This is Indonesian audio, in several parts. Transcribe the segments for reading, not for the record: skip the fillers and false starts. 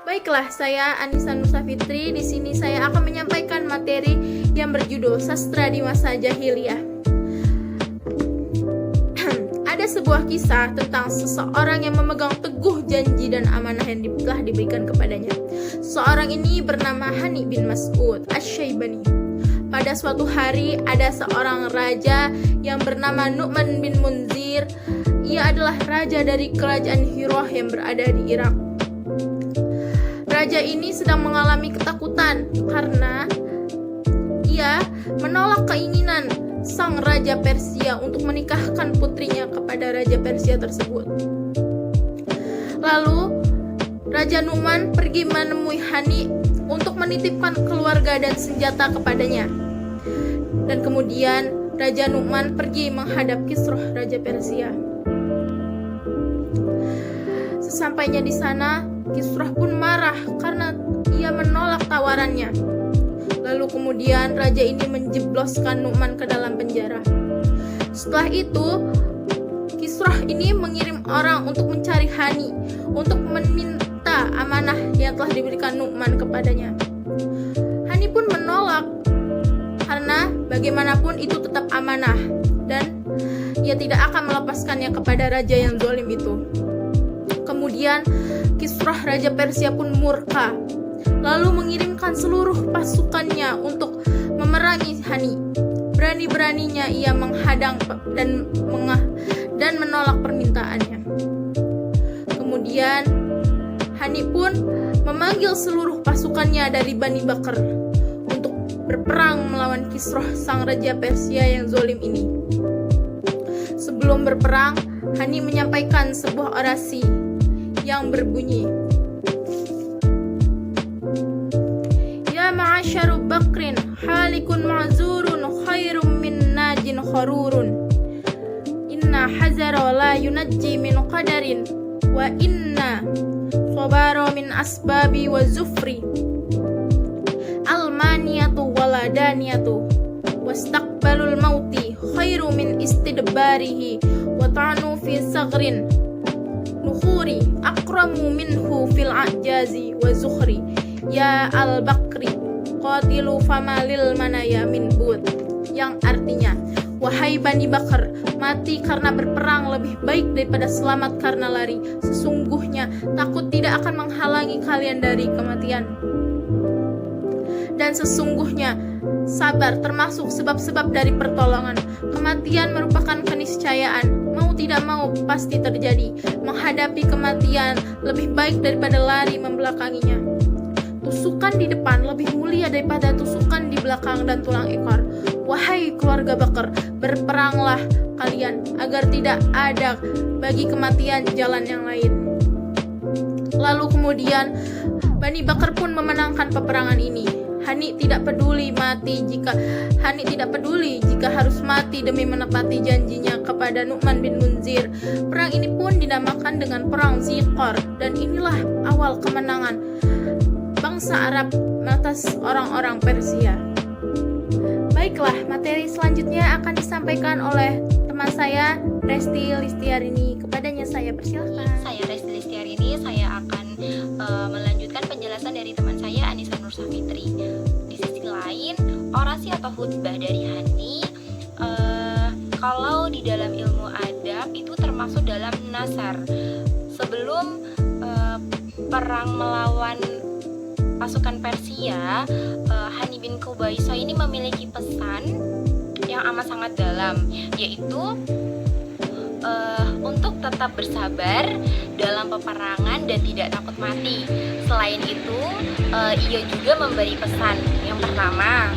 Baiklah, saya Anissa Nusa Fitri. Di sini saya akan menyampaikan materi yang berjudul Sastra di Masa Jahiliyah. Ada sebuah kisah tentang seseorang yang memegang teguh janji dan amanah yang telah diberikan kepadanya. Seorang ini bernama Hani bin Mas'ud Asy-Syaibani. Pada suatu hari ada seorang raja yang bernama Nu'man bin Munzir. Ia adalah raja dari kerajaan Hirah yang berada di Irak. Raja ini sedang mengalami ketakutan karena ia menolak keinginan sang raja Persia untuk menikahkan putrinya kepada raja Persia tersebut. Lalu Raja Nu'man pergi menemui Hani untuk menitipkan keluarga dan senjata kepadanya. Dan kemudian Raja Nu'man pergi menghadap Kisrah raja Persia. Sesampainya di sana, Kisrah pun marah karena ia menolak tawarannya. Lalu kemudian raja ini menjebloskan Nu'man ke dalam penjara. Setelah itu, Kisrah ini mengirim orang untuk mencari Hani untuk meminta amanah yang telah diberikan Nu'man kepadanya. Hani pun menolak karena bagaimanapun itu tetap amanah dan ia tidak akan melepaskannya kepada raja yang zalim itu. Kemudian Kisrah raja Persia pun murka, lalu mengirimkan seluruh pasukannya untuk memerangi Hani. Berani-beraninya ia menghadang dan menolak permintaannya. Kemudian Hani pun memanggil seluruh pasukannya dari Bani Bakr untuk berperang melawan Kisrah sang raja Persia yang zalim ini. Sebelum berperang, Hani menyampaikan sebuah orasi yang berbunyi, Ya ma'asyaru bakrin halikun ma'zurun khairum min najin kharurun. Inna hazara la yunajji min qadarin wa inna sabara min asbabi wa zufri. Almaniyatu waladaniyatu wastaqbalul mauti khairu min istidbarihi wa ta'nu fi sagrin nukhuri akramu minhu fil ajazi wa zukhri. Ya al-bakri qatilu famalil manaya min bud. Yang artinya, wahai Bani Bakar, mati karena berperang lebih baik daripada selamat karena lari. Sesungguhnya takut tidak akan menghalangi kalian dari kematian. Dan sesungguhnya sabar termasuk sebab-sebab dari pertolongan. Kematian merupakan keniscayaan. Mau tidak mau pasti terjadi. Menghadapi kematian lebih baik daripada lari membelakanginya. Tusukan di depan lebih mulia daripada tusukan di belakang dan tulang ekor. Wahai keluarga Bakar, berperanglah kalian agar tidak ada bagi kematian jalan yang lain. Lalu kemudian Bani Bakar pun memenangkan peperangan ini. Hani tidak peduli jika harus mati demi menepati janjinya kepada Nu'man bin Munzir. Perang ini pun dinamakan dengan Perang Zikor, dan inilah awal kemenangan bangsa Arab atas orang-orang Persia. Baiklah, materi selanjutnya akan disampaikan oleh teman saya, Resti Listiarini. Kepadanya saya persilahkan. Saya Resti Listiarini, saya akan melanjutkan penjelasan dari teman saya, Anissa Nusa Fitri. Di sisi lain, orasi atau khutbah dari Hani, kalau di dalam ilmu adab itu termasuk dalam nasar. Sebelum perang melawan pasukan Persia, Hani bin Qubaisah ini memiliki pesan yang amat sangat dalam, yaitu untuk tetap bersabar dalam peperangan dan tidak takut mati. Selain itu, ia juga memberi pesan yang pertama,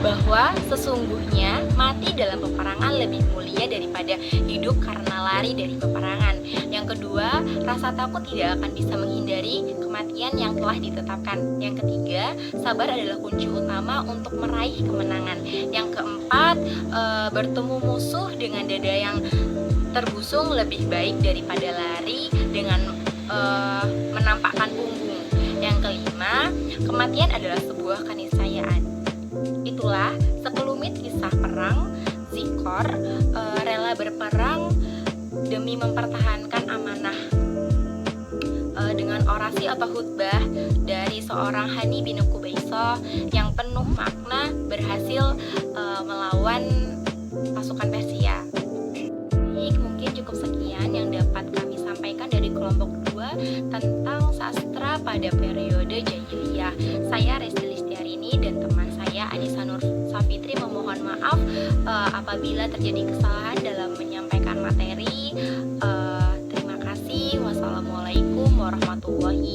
bahwa sesungguhnya mati dalam peperangan lebih mulia daripada hidup karena lari dari peperangan. Yang kedua, rasa takut tidak akan bisa menghindari kematian yang telah ditetapkan. Yang ketiga, sabar adalah kunci utama untuk meraih kemenangan. Yang keempat, bertemu musuh dengan dada yang terbusung lebih baik daripada lari dengan menampakkan punggung. Yang kelima, kematian adalah sebuah keniscayaan. Itulah sekelumit kisah perang Zikor, rela berperang demi mempertahankan amanah dengan orasi atau khutbah dari seorang Hani bin Qubaisyah yang penuh makna berhasil melawan pasukan Persia. Baik, mungkin cukup sekian yang dapat kami sampaikan dari kelompok 2 tentang sastra pada periode Jahiliyah. Saya Resti Listiarini dan teman saya Anissa Nur Safitri memohon maaf apabila terjadi kesalahan dalam menyampaikan materi. Terima kasih. Wassalamualaikum warahmatullahi